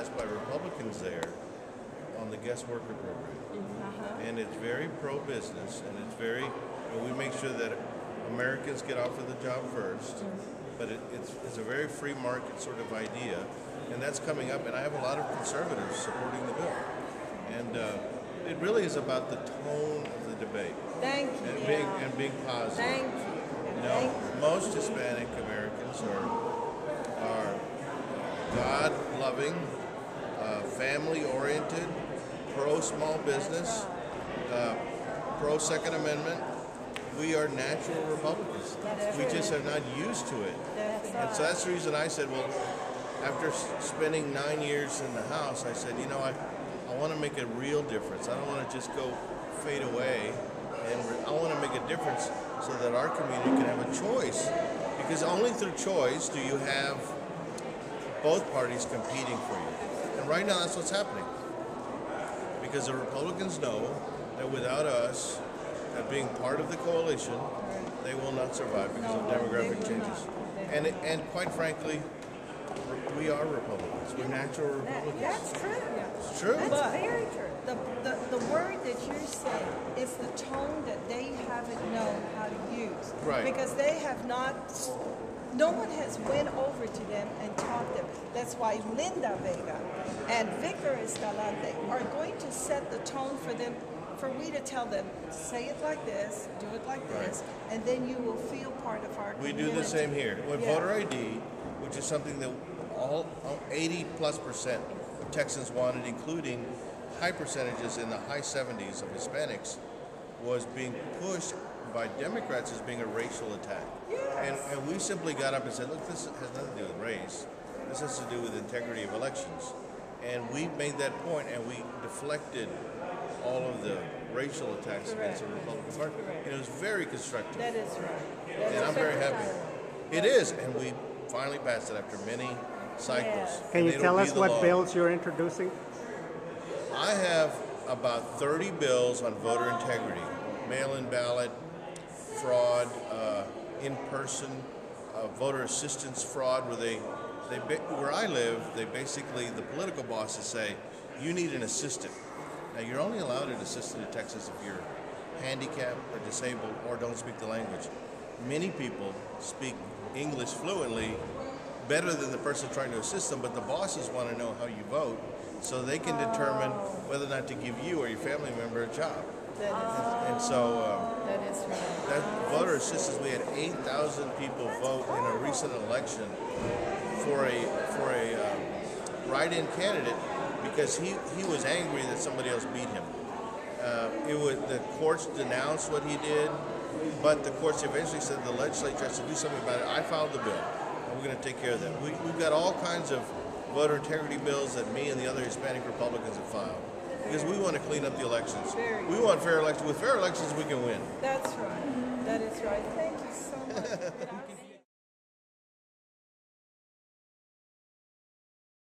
passed by Republicans there on the guest worker program. And it's very pro-business, and it's very, we make sure that Americans get offered the job first, but it's a very free market sort of idea, and that's coming up, and I have a lot of conservatives supporting the bill. And it really is about the tone of the debate. Thank you. And being positive. Thank you. You know, most Hispanic Americans are God-loving, family-oriented, pro-small business, pro-Second Amendment. We are natural Republicans. We just are not used to it. And so that's the reason I said, well, after spending 9 years in the House, I said, you know, I want to make a real difference. I don't want to just go fade away. And I want to make a difference so that our community can have a choice. Because only through choice do you have both parties competing for you. And right now, that's what's happening. Because the Republicans know that without us being part of the coalition, they will not survive because of demographic changes. And quite frankly, we are Republicans. We're natural Republicans. That's true. It's true. That's very true. The word that you're saying is the tone that they haven't known how to use. Right. Because they have not, no one has went over to them and taught them. That's why Linda Vega and Victor Escalante are going to set the tone for them, for we to tell them, say it like this, do it like this, and then you will feel part of our community. We do the same here. With voter ID, which is something that all 80+% of Texans wanted, including high percentages in the high 70s of Hispanics, was being pushed by Democrats as being a racial attack. Yes. And we simply got up and said, look, this has nothing to do with race. This has to do with integrity of elections. And we made that point, and we deflected all of the racial attacks against the Republican Party. And it was very constructive. That is right. And I'm very happy. It is, and we finally passed it after many cycles. Yes. Can you tell us what bills you're introducing? I have about 30 bills on voter integrity, mail-in ballot, fraud, in-person voter assistance fraud, where I live, they basically, the political bosses say, you need an assistant. Now, you're only allowed an assistant in Texas if you're handicapped or disabled or don't speak the language. Many people speak English fluently, better than the person trying to assist them, but the bosses want to know how you vote so they can determine whether or not to give you or your family member a job. And so that is right. that voter assistance, we had 8,000 people vote in a recent election for a write-in candidate because he was angry that somebody else beat him. The courts denounced what he did, but the courts eventually said the legislature has to do something about it. I filed the bill, and we're going to take care of that. We've got all kinds of voter integrity bills that me and the other Hispanic Republicans have filed because we want to clean up the elections. We want fair elections. With fair elections, we can win. That's right. That is right. Thank you so much.